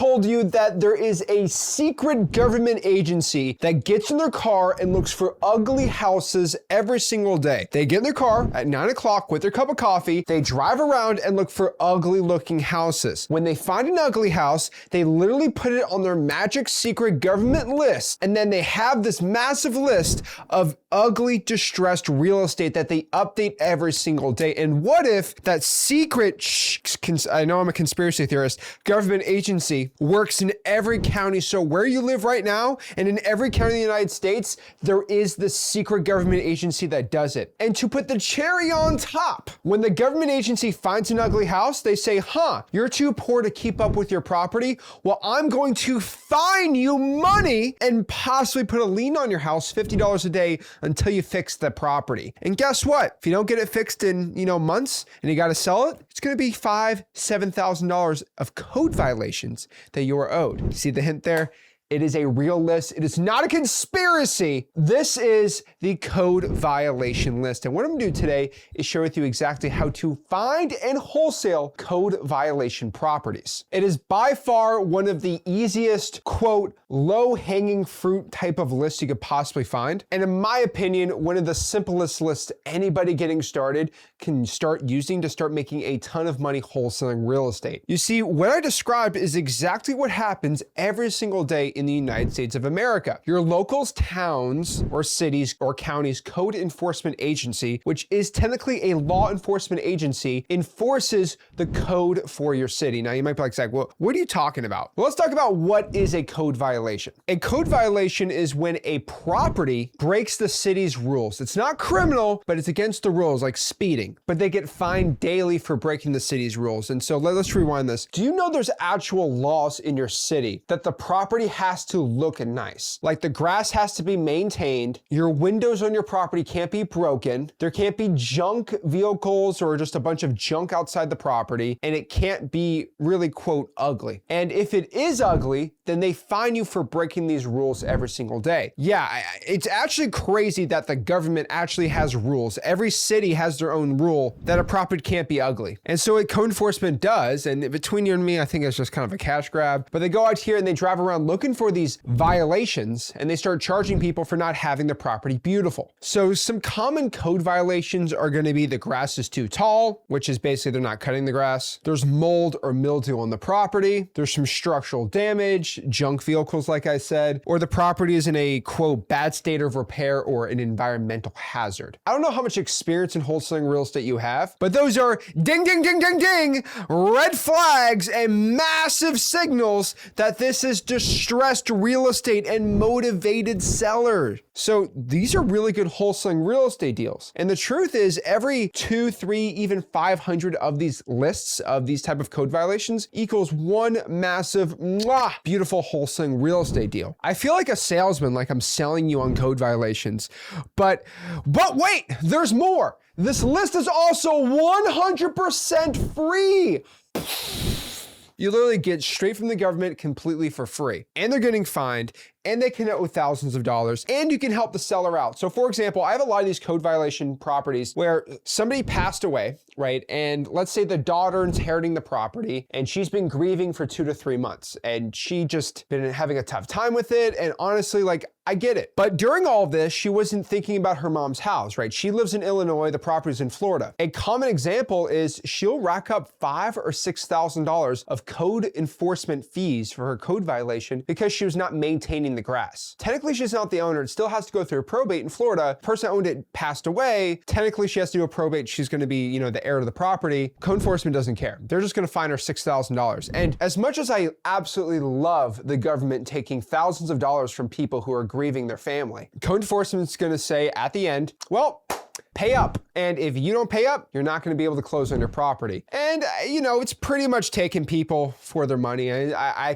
told you that there is a secret government agency that gets in their car and looks for ugly houses every single day? They get in their car at 9 o'clock with their cup of coffee, they drive around and look for ugly looking houses. When they find an ugly house, they literally put it on their magic secret government list, and then they have this massive list of ugly, distressed real estate that they update every single day. And what if that secret, I know I'm a conspiracy theorist, government agency works in every county? So where you live right now, and in every county in the United States, there is this secret government agency that does it. And to put the cherry on top, when the government agency finds an ugly house, they say, you're too poor to keep up with your property. Well, I'm going to fine you money and possibly put a lien on your house, $50 a day, until you fix the property. And guess what? If you don't get it fixed in, months and you got to sell it, it's going to be $5,000, $7,000 of code violations that you are owed. See the hint there? It is a real list. It is not a conspiracy. This is the code violation list. And what I'm gonna do today is share with you exactly how to find and wholesale code violation properties. It is by far one of the easiest, quote, low-hanging fruit type of lists you could possibly find. And in my opinion, one of the simplest lists anybody getting started can start using to start making a ton of money wholesaling real estate. You see, what I described is exactly what happens every single day in the United States of America. Your local's towns or cities or counties code enforcement agency, which is technically a law enforcement agency, enforces the code for your city. Now you might be like, Zach, well, what are you talking about? Well, let's talk about what is a code violation. A code violation is when a property breaks the city's rules. It's not criminal, but it's against the rules, like speeding, but they get fined daily for breaking the city's rules. And so let's rewind this. Do you know there's actual laws in your city that the property has to look nice? Like the grass has to be maintained, your windows on your property can't be broken, there can't be junk vehicles or just a bunch of junk outside the property, and it can't be really, quote, ugly. And if it is ugly, then they fine you for breaking these rules every single day. Yeah, it's actually crazy that the government actually has rules. Every city has their own rule that a property can't be ugly. And so what code enforcement does, and between you and me, I think it's just kind of a cash grab, but they go out here and they drive around looking for these violations, and they start charging people for not having the property beautiful. So some common code violations are going to be the grass is too tall, which is basically they're not cutting the grass. There's mold or mildew on the property. There's some structural damage, junk vehicles, like I said, or the property is in a, quote, bad state of repair or an environmental hazard. I don't know how much experience in wholesaling real estate you have, but those are ding, ding, ding, ding, ding, red flags and massive signals that this is distressed real estate and motivated sellers. So these are really good wholesaling real estate deals. And the truth is every 2, 3, even 500 of these lists of these type of code violations equals one massive, beautiful wholesaling real estate deal. I feel like a salesman, like I'm selling you on code violations, but wait, there's more. This list is also 100% free. You literally get straight from the government completely for free, and they're getting fined, and they can owe thousands of dollars, and you can help the seller out. So for example, I have a lot of these code violation properties where somebody passed away, right? And let's say the daughter inheriting the property, and she's been grieving for 2 to 3 months, and she just been having a tough time with it. And honestly, like, I get it. But during all this, she wasn't thinking about her mom's house, right? She lives in Illinois, the property's in Florida. A common example is she'll rack up $5,000 or $6,000 of code enforcement fees for her code violation because she was not maintaining the grass. Technically, she's not the owner. It still has to go through a probate in Florida. The person that owned it passed away. Technically, she has to do a probate. She's going to be, the heir to the property. Code enforcement doesn't care. They're just going to fine her $6,000. And as much as I absolutely love the government taking thousands of dollars from people who are grieving their family, code enforcement's going to say at the end, well, pay up. And if you don't pay up, you're not going to be able to close on your property. And, it's pretty much taking people for their money. I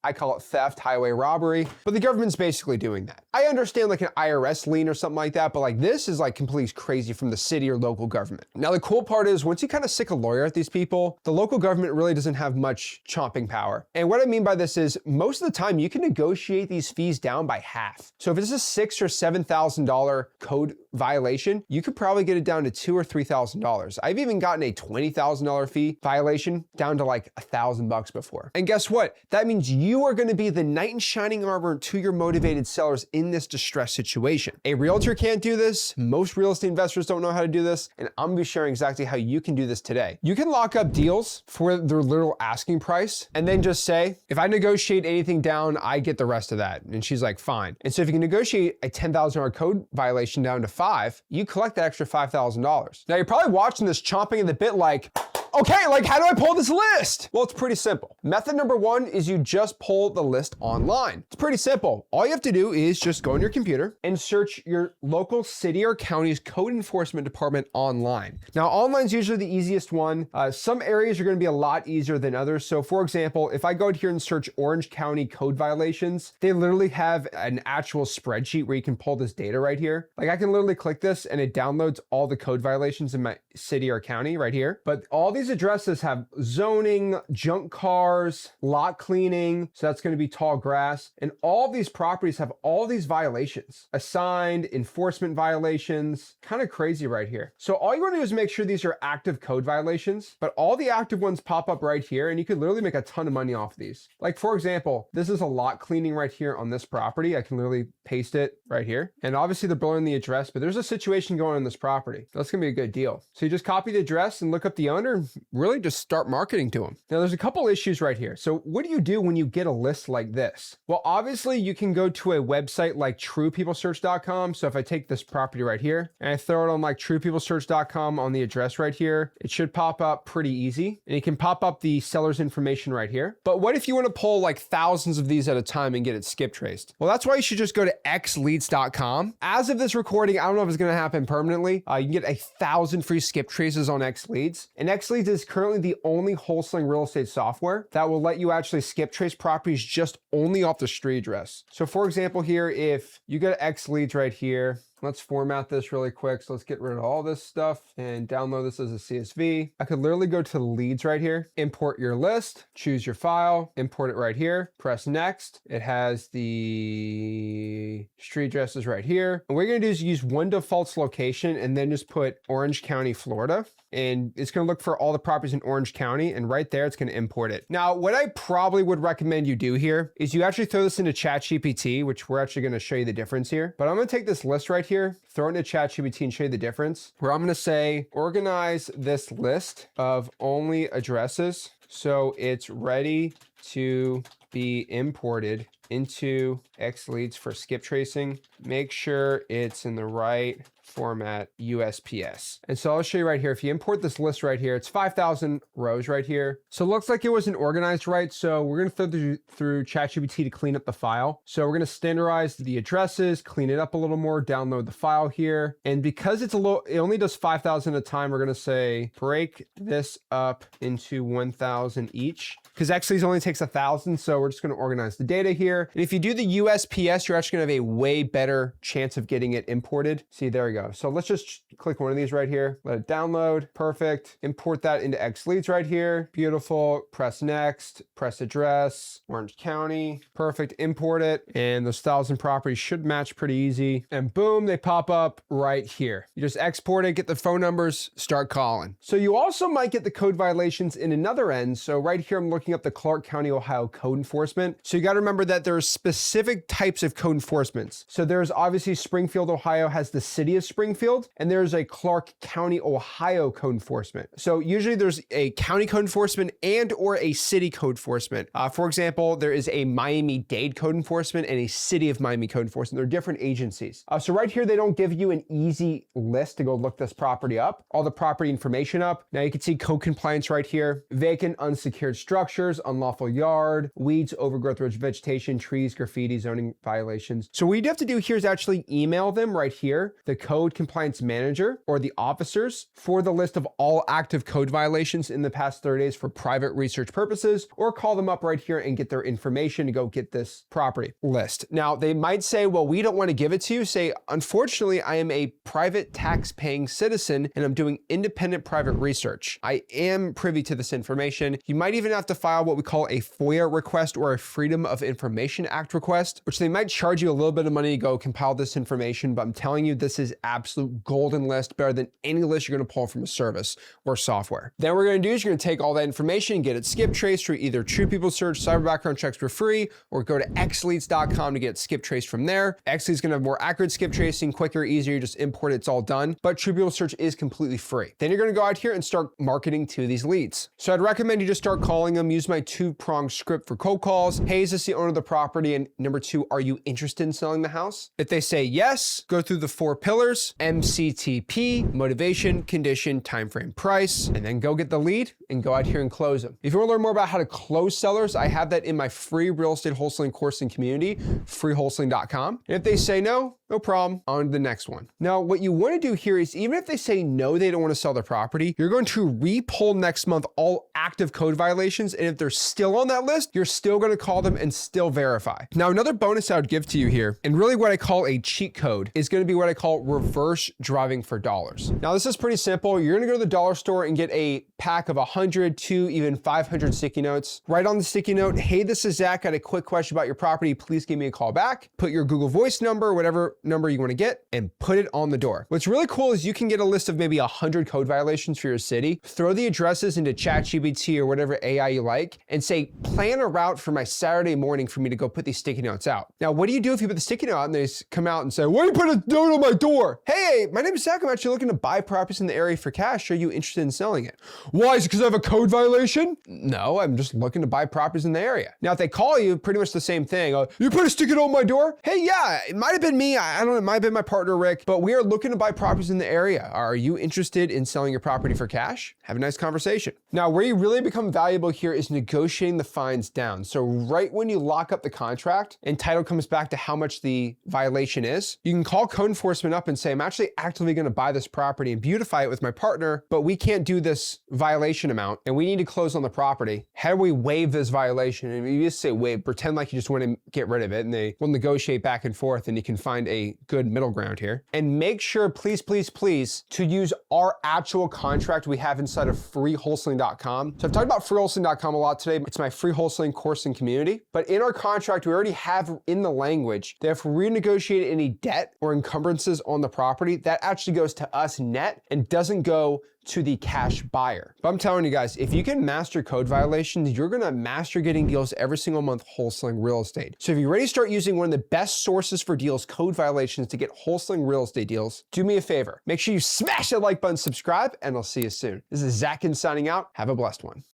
I call it theft, highway robbery, but the government's basically doing that. I understand like an IRS lien or something like that, but like this is like completely crazy from the city or local government. Now the cool part is once you kind of sick a lawyer at these people, the local government really doesn't have much chomping power. And what I mean by this is most of the time you can negotiate these fees down by half. So if it's a $6,000 or $7,000 code violation, you could probably get it down to $2,000 or $3,000. I've even gotten a $20,000 fee violation down to like $1,000 before. And guess what? That means you are going to be the knight in shining armor to your motivated sellers in this distressed situation. A realtor can't do this. Most real estate investors don't know how to do this. And I'm gonna be sharing exactly how you can do this today. You can lock up deals for their literal asking price and then just say, if I negotiate anything down, I get the rest of that. And she's like, fine. And so if you can negotiate a $10,000 code violation down to $5,000, you collect that extra $5,000. Now you're probably watching this chomping at the bit like, okay, like how do I pull this list? Well, it's pretty simple. Method number one is you just pull the list online. It's pretty simple. All you have to do is just go on your computer and search your local city or county's code enforcement department online. Now, online is usually the easiest one. Some areas are going to be a lot easier than others. So for example, if I go here and search Orange County code violations, they literally have an actual spreadsheet where you can pull this data right here. Like I can literally click this and it downloads all the code violations in my city or county right here. But all these addresses have zoning, junk cars, lot cleaning, so that's going to be tall grass, and all of these properties have all these violations, assigned, enforcement violations, kind of crazy right here. So all you want to do is make sure these are active code violations, but all the active ones pop up right here, and you could literally make a ton of money off of these. Like for example, this is a lot cleaning right here on this property. I can literally paste it right here, and obviously they're blurring the address, but there's a situation going on in this property. That's going to be a good deal. So you just copy the address and look up the owner, really just start marketing to them. Now there's a couple issues right here. So what do you do when you get a list like this? Well, obviously you can go to a website like truepeoplesearch.com. So if I take this property right here and I throw it on like truepeoplesearch.com on the address right here, it should pop up pretty easy. And you can pop up the seller's information right here. But what if you want to pull like thousands of these at a time and get it skip traced? Well, that's why you should just go to xleads.com. As of this recording, I don't know if it's going to happen permanently. You can get 1,000 free skip traces on Xleads. And Xleads is currently the only wholesaling real estate software that will let you actually skip trace properties just only off the street address. So for example here, if you go to Xleads right here, let's format this really quick. So let's get rid of all this stuff and download this as a CSV. I could literally go to leads right here, import your list, choose your file, import it right here, press next. It has the street addresses right here. And what you're gonna do is use one default location and then just put Orange County, Florida. And it's gonna look for all the properties in Orange County, and right there, it's gonna import it. Now, what I probably would recommend you do here is you actually throw this into ChatGPT, which we're actually gonna show you the difference here. But I'm gonna take this list right here, throw it into ChatGPT and show you the difference, where I'm gonna say, organize this list of only addresses so it's ready to be imported into Xleads for skip tracing. Make sure it's in the right format, USPS. And so I'll show you right here. If you import this list right here, it's 5,000 rows right here. So it looks like it wasn't organized right. So we're going to through ChatGPT to clean up the file. So we're going to standardize the addresses, clean it up a little more, download the file here. And because it's it only does 5,000 at a time, we're going to say, break this up into 1,000 each, because Xleads only takes 1,000. So we're just going to organize the data here. And if you do the USPS, you're actually going to have a way better chance of getting it imported. See, there we go. So let's just click one of these right here. Let it download. Perfect. Import that into Xleads right here. Beautiful. Press next. Press address. Orange County. Perfect. Import it. And those 1,000 properties should match pretty easy. And boom, they pop up right here. You just export it, get the phone numbers, start calling. So you also might get the code violations in another end. So right here, I'm looking up the Clark County, Ohio code enforcement. So you got to remember that there's specific types of code enforcements. So there's obviously Springfield, Ohio has the city of Springfield, and there's a Clark County, Ohio code enforcement. So usually there's a county code enforcement and or a city code enforcement. For example, there is a Miami-Dade code enforcement and a city of Miami code enforcement. They're different agencies. So right here, they don't give you an easy list to go look this property up, all the property information up. Now you can see code compliance right here, vacant, unsecured structures, unlawful yard, weeds, overgrowth, rich vegetation, trees, graffiti, zoning violations. So what you have to do here is actually email them right here, the code code compliance manager or the officers for the list of all active code violations in the past 30 days for private research purposes, or call them up right here and get their information to go get this property list. Now, they might say, well, we don't want to give it to you. Say, unfortunately, I am a private tax-paying citizen and I'm doing independent private research. I am privy to this information. You might even have to file what we call a FOIA request or a Freedom of Information Act request, which they might charge you a little bit of money to go compile this information, but I'm telling you, this is absolute golden list, better than any list you're going to pull from a service or software. Then what we're going to do is you're going to take all that information and get it skip traced through either True People Search, cyber background checks for free, or go to xleads.com to get skip traced from there. Xleads is going to have more accurate skip tracing, quicker, easier, you just import it, it's all done. But True People Search is completely free. Then you're going to go out here and start marketing to these leads. So I'd recommend you just start calling them, use my two-pronged script for cold calls. Hey, is this the owner of the property? And number two, are you interested in selling the house? If they say yes, go through the 4 pillars, MCTP, motivation, condition, timeframe, price, and then go get the lead and go out here and close them. If you want to learn more about how to close sellers, I have that in my free real estate wholesaling course and community, freewholesaling.com. And if they say no problem, on to the next one. Now, what you want to do here is even if they say no, they don't want to sell their property, you're going to re-pull next month all active code violations. And if they're still on that list, you're still going to call them and still verify. Now, another bonus I would give to you here, and really what I call a cheat code, is going to be what I call reverse driving for dollars. Now, this is pretty simple. You're going to go to the dollar store and get a pack of 100 to even 500 sticky notes. Write on the sticky note, hey, this is Zach, got a quick question about your property. Please give me a call back. Put your Google Voice number, whatever number you want to get, and put it on the door. What's really cool is you can get a list of maybe 100 code violations for your city, throw the addresses into ChatGPT or whatever AI you like, and say, plan a route for my Saturday morning for me to go put these sticky notes out. Now, what do you do if you put the sticky note out and they come out and say, why do you put a note on my door? Hey, my name is Zach. I'm actually looking to buy properties in the area for cash. Are you interested in selling it? Why? Is it because I have a code violation? No, I'm just looking to buy properties in the area. Now, if they call you, pretty much the same thing. You put a sticky note on my door? Hey, yeah, it might have been me. I don't know. It might have been my partner, Rick, but we are looking to buy properties in the area. Are you interested in selling your property for cash? Have a nice conversation. Now, where you really become valuable here is negotiating the fines down. So right when you lock up the contract and title comes back to how much the violation is, you can call code enforcement up and say, I'm actually actively going to buy this property and beautify it with my partner, but we can't do this violation amount and we need to close on the property. How do we waive this violation? And you just say waive, pretend like you just want to get rid of it, and they will negotiate back and forth and you can find a good middle ground here. And make sure, please, please, please, to use our actual contract we have inside of freewholesaling.com. So I've talked about freewholesaling.com a lot today. It's my free wholesaling course and community. But in our contract, we already have in the language that if we renegotiate any debt or encumbrances on the property, that actually goes to us net and doesn't go to the cash buyer. But I'm telling you guys, if you can master code violations, you're gonna master getting deals every single month wholesaling real estate. So if you're ready to start using one of the best sources for deals, code violations, to get wholesaling real estate deals, do me a favor. Make sure you smash that like button, subscribe, and I'll see you soon. This is Zach Ginn signing out. Have a blessed one.